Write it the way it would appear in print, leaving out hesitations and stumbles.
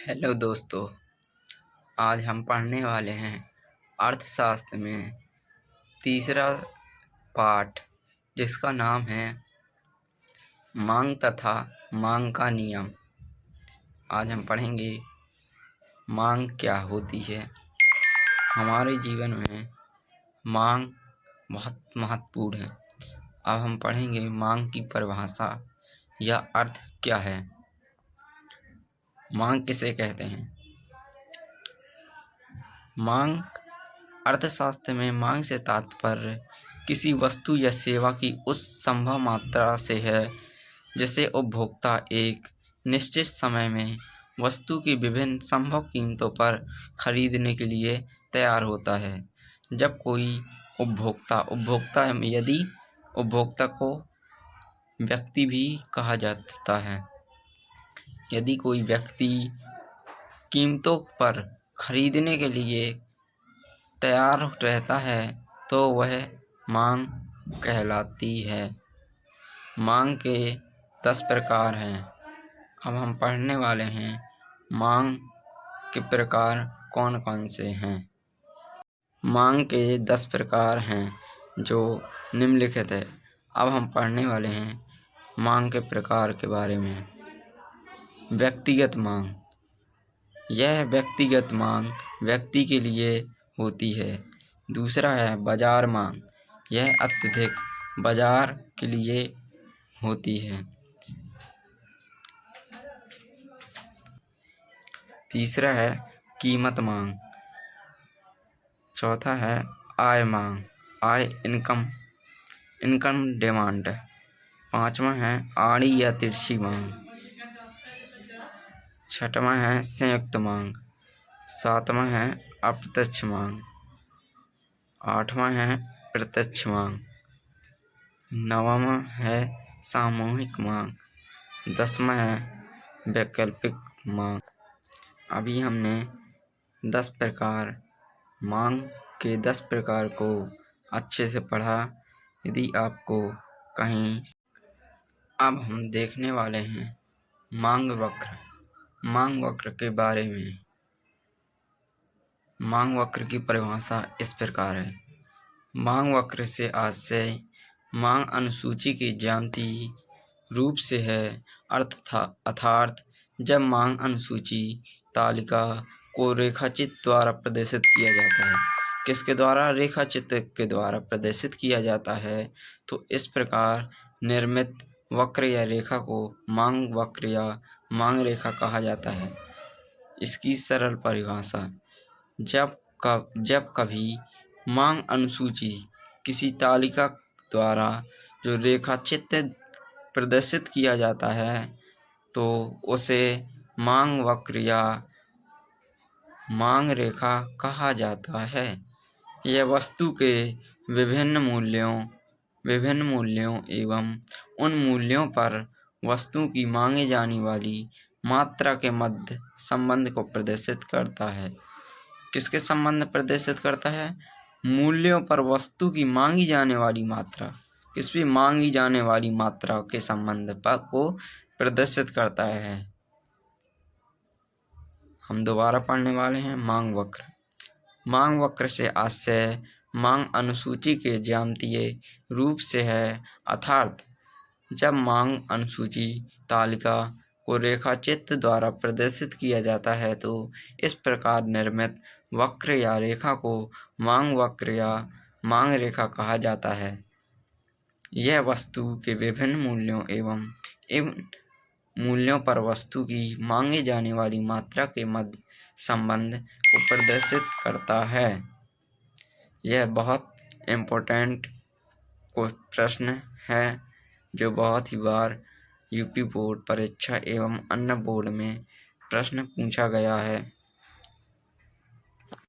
Hello दोस्तों, आज हम पढ़ने वाले हैं अर्थशास्त्र में तीसरा पाठ, जिसका नाम है मांग तथा मांग का नियम। आज हम पढ़ेंगे मांग क्या होती है। हमारे जीवन में मांग बहुत महत्वपूर्ण है। अब हम पढ़ेंगे मांग की परिभाषा या अर्थ क्या है। मांग किसे कहते हैं? मांग अर्थशास्त्र में मांग से तात्पर्य किसी वस्तु या सेवा की उस संभव मात्रा से है जिसे उपभोक्ता एक निश्चित समय में वस्तु की विभिन्न संभव कीमतों पर खरीदने के लिए तैयार होता है। जब कोई उपभोक्ता यदि उपभोक्ता को व्यक्ति भी कहा जाता है। यदि कोई व्यक्ति कीमतों पर खरीदने के लिए तैयार रहता है तो वह मांग कहलाती है। मांग के 10 प्रकार हैं। अब हम पढ़ने वाले हैं मांग के प्रकार कौन कौन से हैं। मांग के 10 प्रकार हैं जो निम्नलिखित है। अब हम पढ़ने वाले हैं मांग के प्रकार के बारे में। व्यक्तिगत मांग, यह व्यक्तिगत मांग व्यक्ति के लिए होती है। दूसरा है बाजार मांग, यह अत्यधिक बाजार के लिए होती है। तीसरा है कीमत मांग। चौथा है आय मांग, इनकम डिमांड। पांचवा है आड़ी या तिरछी मांग। छठवां है संयुक्त मांग। सातवां है अप्रत्यक्ष मांग। आठवां है प्रत्यक्ष मांग। नौवां है सामूहिक मांग। 10वां है वैकल्पिक मांग। अभी हमने 10 प्रकार मांग के 10 प्रकार को अच्छे से पढ़ा। यदि आपको कहीं अब हम देखने वाले हैं मांग वक्र। मांग वक्र के बारे में। मांग वक्र की परिभाषा इस प्रकार है। मांग वक्र से आशय मांग अनुसूची के ज्यामितीय रूप से है। अर्थात जब मांग अनुसूची तालिका को रेखाचित्र द्वारा प्रदर्शित किया जाता है। किसके द्वारा? रेखाचित्र के द्वारा प्रदर्शित किया जाता है। तो इस प्रकार निर्मित वक्र या रेखा को मांग वक्र या मांग रेखा कहा जाता है। इसकी सरल परिभाषा, जब कभी मांग अनुसूची किसी तालिका द्वारा जो रेखाचित्र प्रदर्शित किया जाता है तो उसे मांग वक्र या मांग रेखा कहा जाता है। यह वस्तु के विभिन्न मूल्यों एवं उन मूल्यों पर वस्तु की मांगी जाने वाली मात्रा के मध्य संबंध को प्रदर्शित करता है। किसके संबंध प्रदर्शित करता है? मूल्यों पर वस्तु की मांगी जाने वाली मात्रा, किस भी मांगी जाने वाली मात्रा के संबंध पर को प्रदर्शित करता है। हम दोबारा पढ़ने वाले हैं मांग वक्र। मांग वक्र से आशय मांग अनुसूची के ज्यामितीय रूप से है। अर्थात जब मांग अनुसूची तालिका को रेखाचित्र द्वारा प्रदर्शित किया जाता है तो इस प्रकार निर्मित वक्र या रेखा को मांग वक्र या मांग रेखा कहा जाता है। यह वस्तु के विभिन्न मूल्यों एवं इन मूल्यों पर वस्तु की मांगी जाने वाली मात्रा के मध्य संबंध को प्रदर्शित करता है। यह बहुत इम्पोर्टेंट प्रश्न है जो बहुत ही बार यूपी बोर्ड परीक्षा एवं अन्य बोर्ड में प्रश्न पूछा गया है।